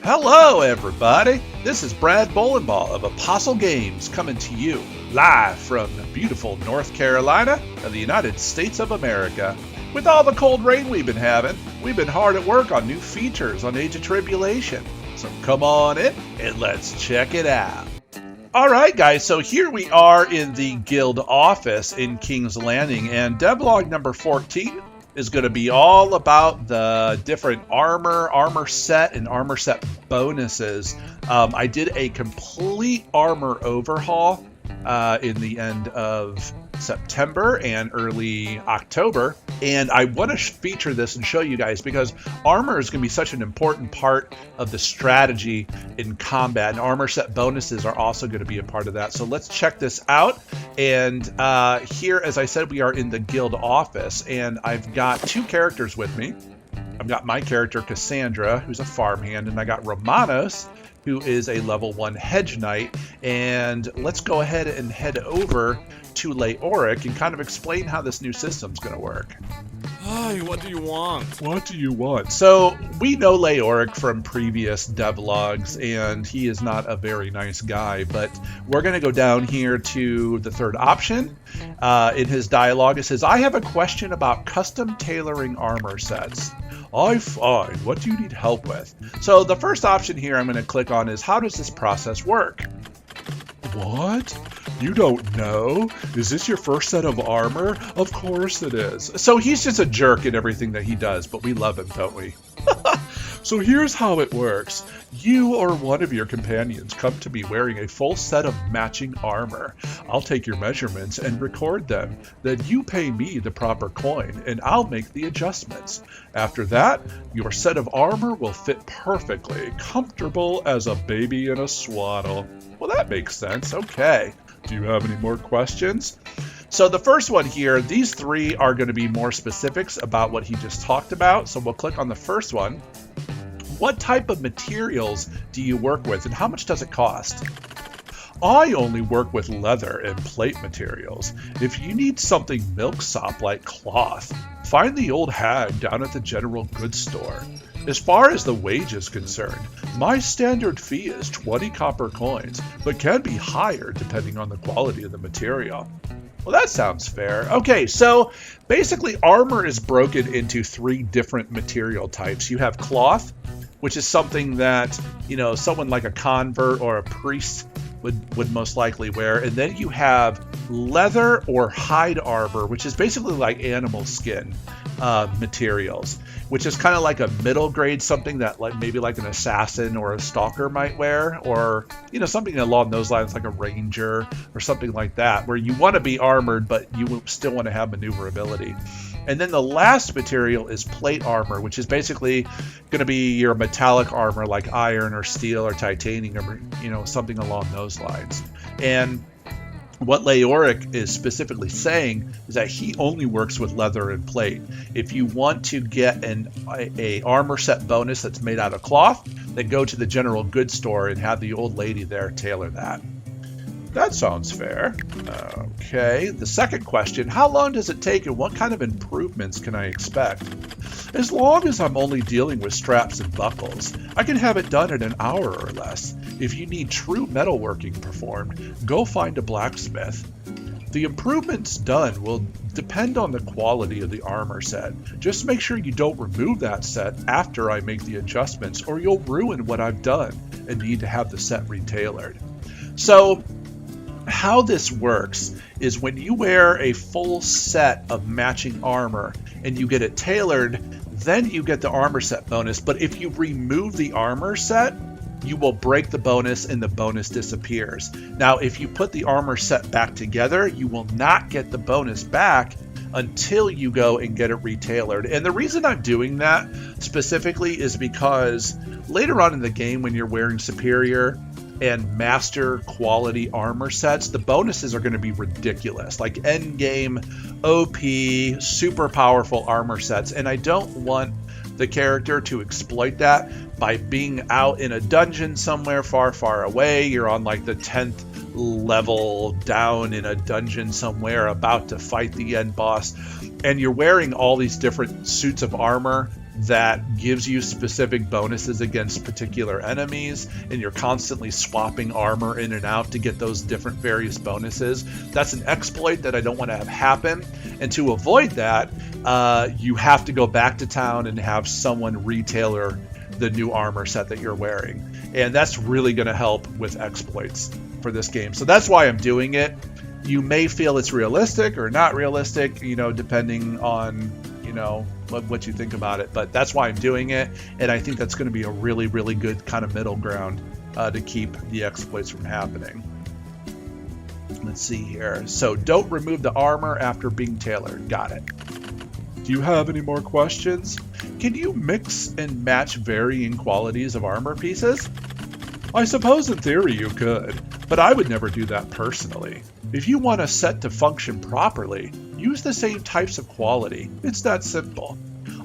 Hello, everybody. This is Brad Bowlingball of Apostle Games coming to you live from beautiful North Carolina of the United States of America. With all the cold rain we've been having, we've been hard at work on new features on Age of Tribulation. So come on in and let's check it out. All right, guys, so here we are in the guild office in King's Landing, and devlog number 14 is going to be all about the different armor set, and armor set bonuses. I did a complete armor overhaul in the end of September and early October, and I want to feature this and show you guys because armor is going to be such an important part of the strategy in combat, and armor set bonuses are also going to be a part of that. So let's check this out. And here, as I said, we are in the guild office, and I've got two characters with me. I've got my character Cassandra, who's a farmhand, and I got Romanos, who is a level 1 hedge knight. And let's go ahead and head over to Leoric and kind of explain how this new system's going to work. Hi, what do you want? What do you want? So we know Leoric from previous devlogs, and he is not a very nice guy, but we're going to go down here to the third option. In his dialogue, it says, I have a question about custom tailoring armor sets. I'm fine. What do you need help with? So the first option here I'm going to click on is, how does this process work? What? You don't know? Is this your first set of armor? Of course it is. So he's just a jerk in everything that he does, but we love him, don't we? So here's how it works. You or one of your companions come to me wearing a full set of matching armor. I'll take your measurements and record them. Then you pay me the proper coin, and I'll make the adjustments. After that, your set of armor will fit perfectly, comfortable as a baby in a swaddle. Well, that makes sense. Okay. Do you have any more questions? So the first one here, these three are going to be more specifics about what he just talked about. So we'll click on the first one. What type of materials do you work with, and how much does it cost? I only work with leather and plate materials. If you need something milksop like cloth, find the old hag down at the general goods store. As far as the wage is concerned, my standard fee is 20 copper coins, but can be higher depending on the quality of the material. Well, that sounds fair. Okay, so basically armor is broken into three different material types. You have cloth, which is something that, you know, someone like a convert or a priest would most likely wear. And then you have leather or hide armor, which is basically like animal skin materials, which is kind of like a middle grade, something that like maybe like an assassin or a stalker might wear, or, you know, something along those lines like a ranger or something like that, where you want to be armored, but you still want to have maneuverability. And then the last material is plate armor, which is basically going to be your metallic armor like iron or steel or titanium or, you know, something along those lines. And what Leoric is specifically saying is that he only works with leather and plate. If you want to get a armor set bonus that's made out of cloth, then go to the general goods store and have the old lady there tailor that. That sounds fair. Okay, the second question, how long does it take and what kind of improvements can I expect? As long as I'm only dealing with straps and buckles, I can have it done in an hour or less. If you need true metalworking performed, go find a blacksmith. The improvements done will depend on the quality of the armor set. Just make sure you don't remove that set after I make the adjustments, or you'll ruin what I've done and need to have the set retailored. So, how this works is when you wear a full set of matching armor and you get it tailored, then you get the armor set bonus. But if you remove the armor set, you will break the bonus and the bonus disappears. Now, if you put the armor set back together, you will not get the bonus back until you go and get it retailored. And the reason I'm doing that specifically is because later on in the game, when you're wearing superior and master quality armor sets, the bonuses are going to be ridiculous, like end game OP super powerful armor sets, and I don't want the character to exploit that by being out in a dungeon somewhere far away. You're on like the 10th level down in a dungeon somewhere about to fight the end boss, and you're wearing all these different suits of armor that gives you specific bonuses against particular enemies, and you're constantly swapping armor in and out to get those different various bonuses. That's an exploit that I don't want to have happen. And to avoid that, you have to go back to town and have someone retailer the new armor set that you're wearing. And that's really going to help with exploits for this game. So that's why I'm doing it. You may feel it's realistic or not realistic, depending on, what you think about it. But that's why I'm doing it. And I think that's going to be a really, really good kind of middle ground to keep the exploits from happening. Let's see here. So don't remove the armor after being tailored. Got it. Do you have any more questions? Can you mix and match varying qualities of armor pieces? I suppose in theory you could, but I would never do that personally. If you want a set to function properly, use the same types of quality. It's that simple.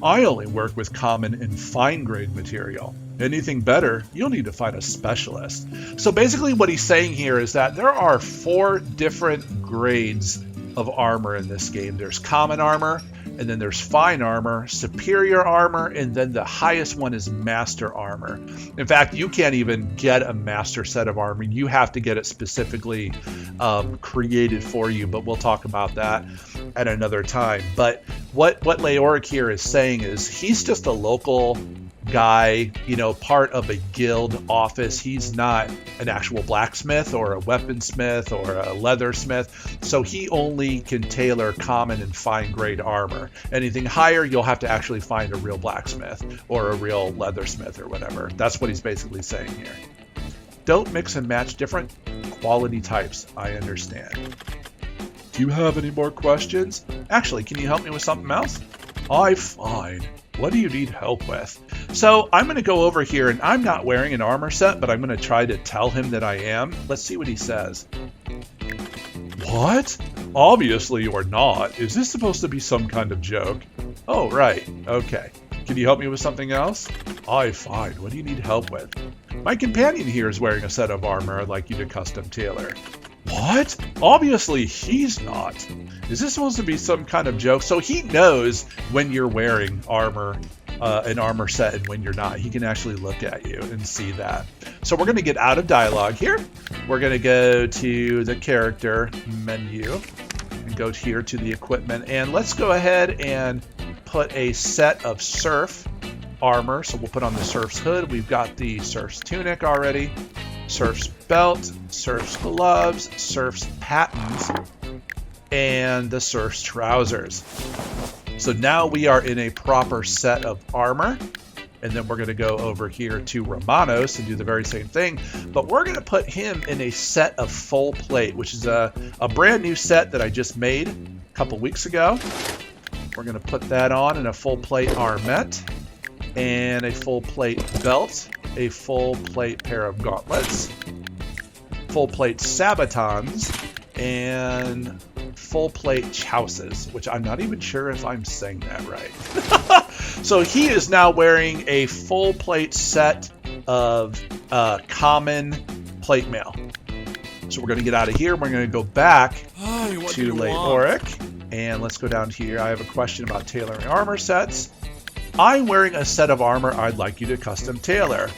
I only work with common and fine grade material. Anything better, you'll need to find a specialist. So basically what he's saying here is that there are 4 different grades of armor in this game. There's common armor, and then there's fine armor, superior armor, and then the highest one is master armor. In fact, you can't even get a master set of armor. You have to get it specifically created for you, but we'll talk about that at another time. But what Leoric here is saying is he's just a local guy, part of a guild office. He's not an actual blacksmith or a weaponsmith or a leathersmith, so he only can tailor common and fine grade armor. Anything higher, you'll have to actually find a real blacksmith or a real leathersmith or whatever. That's what he's basically saying here. Don't mix and match different quality types. I understand. Do you have any more questions? Actually, can you help me with something else? I'm fine. What do you need help with? So I'm going to go over here, and I'm not wearing an armor set, but I'm going to try to tell him that I am. Let's see what he says. What? Obviously you're not. Is this supposed to be some kind of joke? Oh, right. Okay. Can you help me with something else? I'm fine. What do you need help with? My companion here is wearing a set of armor I'd like you to custom tailor. What? Obviously he's not. Is this supposed to be some kind of joke? So he knows when you're wearing armor, an armor set, and when you're not. He can actually look at you and see that. So we're going to get out of dialogue here. We're going to go to the character menu and go here to the equipment. And let's go ahead and put a set of surf armor. So we'll put on the surf's hood. We've got the surf's tunic already. Surf's belt, surf's gloves, surf's pattens, and the surf's trousers. So now we are in a proper set of armor, and then we're going to go over here to Romanos and do the very same thing, but we're going to put him in a set of full plate, which is a brand new set that I just made a couple weeks ago. We're going to put that on in a full plate armlet and a full plate belt, a full plate pair of gauntlets, full plate sabatons, and full plate chouses, which I'm not even sure if I'm saying that right. So he is now wearing a full plate set of common plate mail. So we're going to get out of here. We're going to go back to Leoric, and let's go down here. I have a question about tailoring armor sets. I'm wearing a set of armor I'd like you to custom tailor.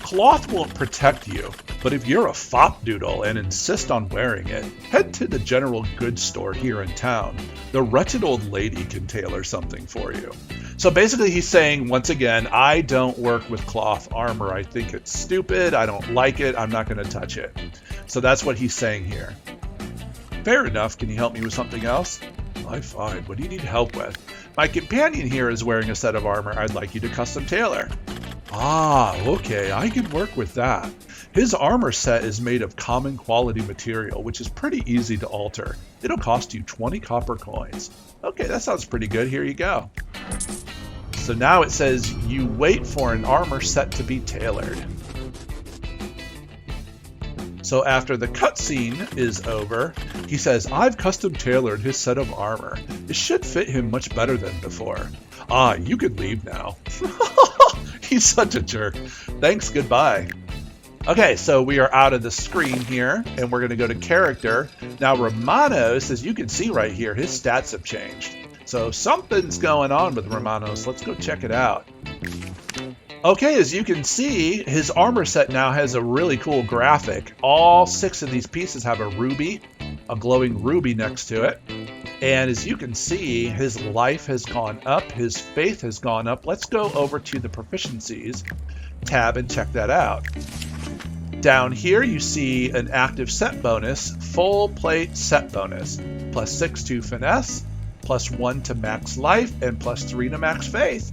Cloth won't protect you, but if you're a fop doodle and insist on wearing it, head to the general goods store here in town. The wretched old lady can tailor something for you. So basically he's saying, once again, I don't work with cloth armor. I think it's stupid. I don't like it. I'm not going to touch it. So that's what he's saying here. Fair enough. Can you help me with something else? I'm fine. What do you need help with? My companion here is wearing a set of armor I'd like you to custom tailor. Ah, okay, I can work with that. His armor set is made of common quality material, which is pretty easy to alter. It'll cost you 20 copper coins. Okay, that sounds pretty good. Here you go. So now it says you wait for an armor set to be tailored. So after the cutscene is over, he says, I've custom tailored his set of armor. It should fit him much better than before. Ah, you can leave now. He's such a jerk. Thanks, goodbye. Okay, so we are out of the screen here, and we're going to go to character. Now, Romanos, as you can see right here, his stats have changed. So something's going on with Romanos. Let's go check it out. Okay, as you can see, his armor set now has a really cool graphic. All 6 of these pieces have a ruby, a glowing ruby next to it. And as you can see, his life has gone up, his faith has gone up. Let's go over to the proficiencies tab and check that out. Down here you see an active set bonus, full plate set bonus, +6 to finesse, +1 to max life, and +3 to max faith.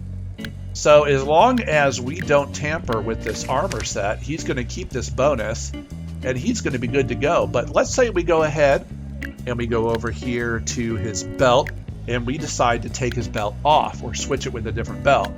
So as long as we don't tamper with this armor set, he's going to keep this bonus, and he's going to be good to go. But let's say we go ahead and we go over here to his belt, and we decide to take his belt off or switch it with a different belt.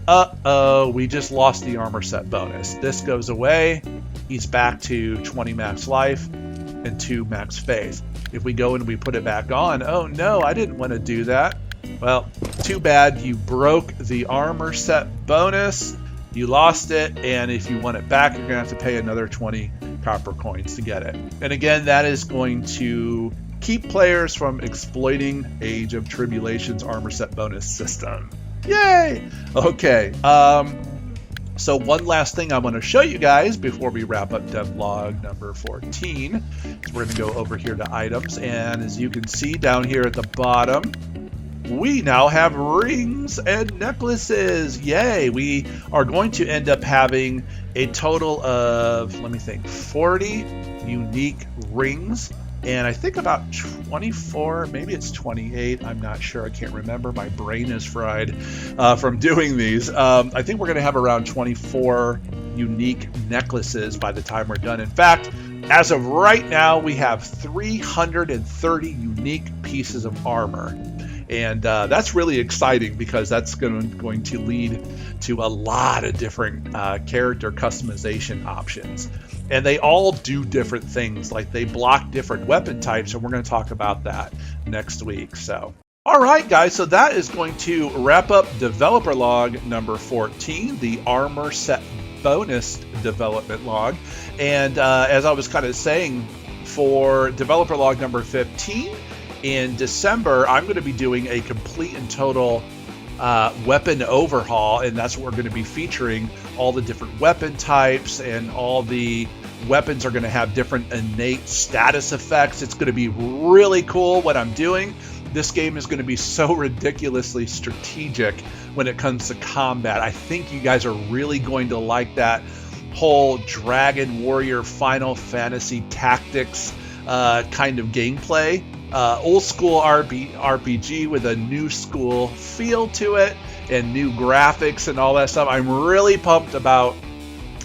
Uh-oh, we just lost the armor set bonus. This goes away. He's back to 20 max life and 2 max faith. If we go and we put it back on, oh no, I didn't want to do that. Well, too bad. You broke the armor set bonus. You lost it, and if you want it back, you're going to have to pay another 20 copper coins to get it. And again, that is going to keep players from exploiting Age of Tribulation's armor set bonus system. Yay! Okay, so one last thing I want to show you guys before we wrap up devlog number 14 is we're going to go over here to items, and as you can see down here at the bottom, we now have rings and necklaces. Yay! We are going to end up having a total of, let me think, 40 unique rings. And I think about 24, maybe it's 28. I'm not sure. I can't remember. My brain is fried from doing these. I think we're going to have around 24 unique necklaces by the time we're done. In fact, as of right now, we have 330 unique pieces of armor. And that's really exciting because that's going to lead to a lot of different character customization options. And they all do different things, like they block different weapon types, and we're going to talk about that next week. So, all right, guys, so that is going to wrap up developer log number 14, the armor set bonus development log. And as I was kind of saying, for developer log number 15, in December, I'm going to be doing a complete and total weapon overhaul, and that's what we're going to be featuring. All the different weapon types, and all the weapons are going to have different innate status effects. It's going to be really cool what I'm doing. This game is going to be so ridiculously strategic when it comes to combat. I think you guys are really going to like that whole Dragon Warrior Final Fantasy Tactics kind of gameplay. Old school RPG with a new school feel to it and new graphics and all that stuff. I'm really pumped about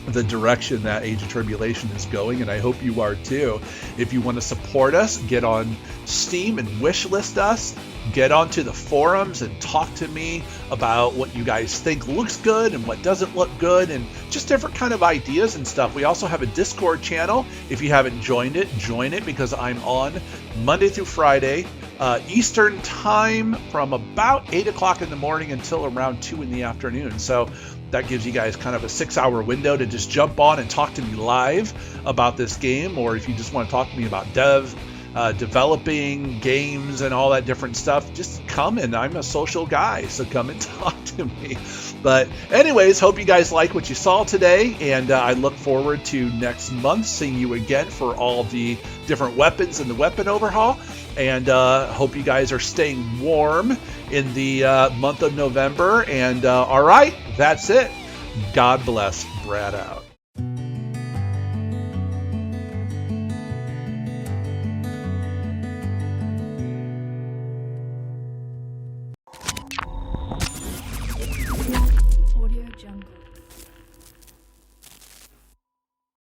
the direction that Age of Tribulation is going, and I hope you are too. If you want to support us, get on Steam and wishlist us. Get onto the forums and talk to me about what you guys think looks good and what doesn't look good, and just different kind of ideas and stuff. We also have a Discord channel. If you haven't joined it, join it, because I'm on Monday through Friday, Eastern time, from about 8 o'clock in the morning until around 2 in the afternoon. So that gives you guys kind of a 6-hour window to just jump on and talk to me live about this game, or if you just want to talk to me about developing games and all that different stuff, just come, and I'm a social guy, so come and talk to me. But anyways, hope you guys like what you saw today, and I look forward to next month seeing you again for all the different weapons in the weapon overhaul, and hope you guys are staying warm in the month of November. And all right, that's it. God bless. Brad out.